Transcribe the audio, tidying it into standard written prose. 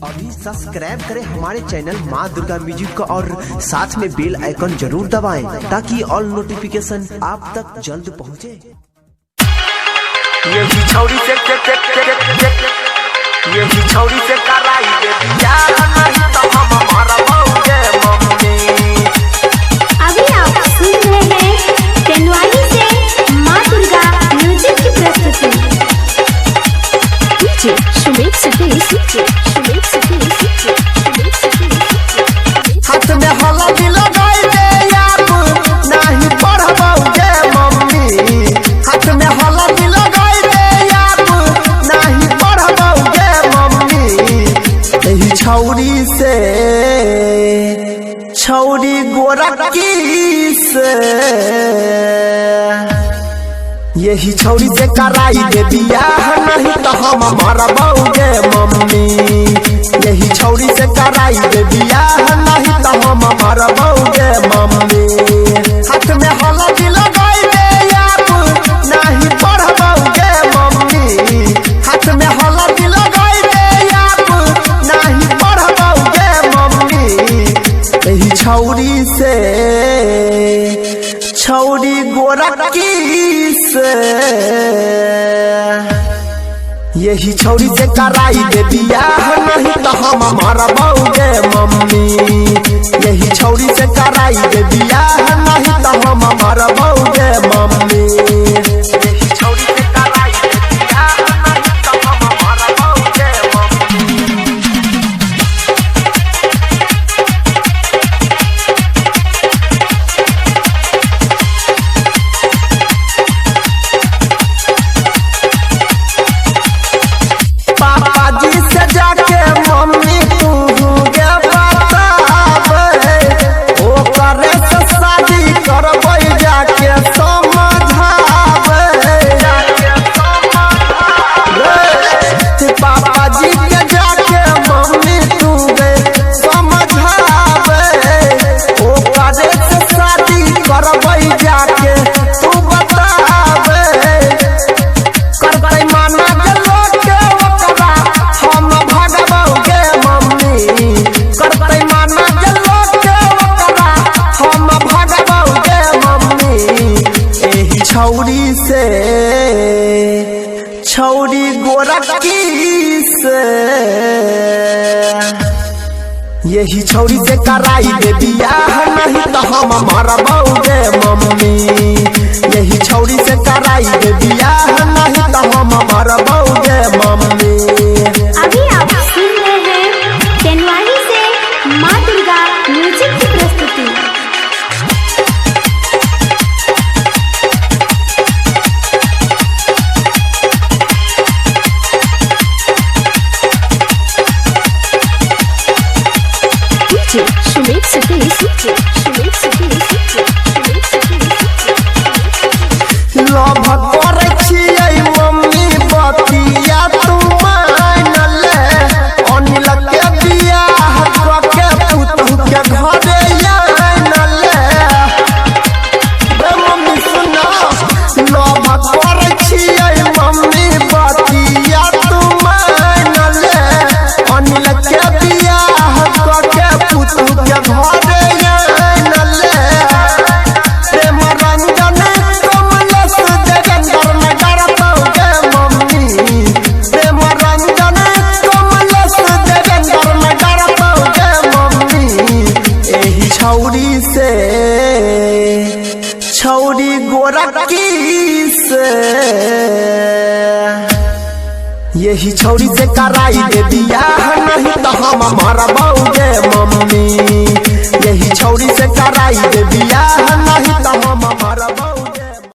अभी सब्सक्राइब करें हमारे चैनल माँ दुर्गा म्यूजिक को और साथ में बेल आइकन जरूर दबाएं ताकि ऑल नोटिफिकेशन आप तक जल्द पहुँचे। यही छौरी से कराई दे प्यार नहीं तो हम हमारा बहुगे मम्मी। अभी आप सुन रहे हैं तेनवाली से माँ दुर्गा म्यूजिक की प्रस्तुति। डीजे सुमित सतीश, हाथ में हल्दी लगाई दे आप नहीं पढ़बौगे मम्मी। हाथ में हल्दी लगाई दे आप नहीं पढ़बौगे मम्मी। यही छौरी गोरखी से यही छौरी से कराई दे बियाह नहीं तो हम हमारा बहुगे मम्मी। यही छौरी से कराई दे बियाह नहीं तो हम हमारा बहुगे मम्मी। हाथ में हल्दी लगाई दे आप नहीं पढ़बौगे मम्मी। हाथ में हल्दी लगाई दे आप नहीं पढ़बौगे मम्मी। यही छौरी गोरखी से यही छौरी से कराई दे बियाह नहीं तो हम हमारा बहुगे मम्मी। यही छौरी से कराई दे बियाह नहीं तो हम हमारा बहुगे मम्मी। यही छौरी से कराई दे बियाह नहीं तो हम हमारा बहुगे मम्मी। पापा जी से जाके मम्मी तू गे बतावे ओ करे से शादी करबै जाके समझावे। पापा जी के जाके मम्मी तू गे समझावे ओ करे से शादी करबै जाके तू बतावे। करबै माना के लोग हम भगबौगे मम्मी। करबै माना के लोग हम भगबौगे मम्मी। एही छौरी गोरखी से यही छौरी से कराई दे बियाह नहीं तो हम हमारा बहुगे मम्मी। यही छौरी से कराई दे बियाह नहीं तो हम हमारा बहुगे मम्मी। अभी आप सुन रहे हैं तेनवाली से माँ दुर्गा म्यूजिक की प्रस्तुति। डीजे सुमित सतीश, लव करे छियै मम्मी बतिया तू मान ले। अनिल के बियाह करके पुतहु के घरे आन ले। मम्मी सुना लव करे छियै मम्मी बतिया तू मान ले। अनिल के बियाह करके पुतहु के घरे आन ले। प्रेम रंजन कमलेश देवेंद्र में डरतौगे मम्मी। प्रेम रंजन कमलेश देवेंद्र में डरतौगे मम्मी। एही छौरी गोरखी से यही छौरी से कराई दे बियाह नहीं तो हम हमारा बहुगे मम्मी। यही छौरी से कराई दे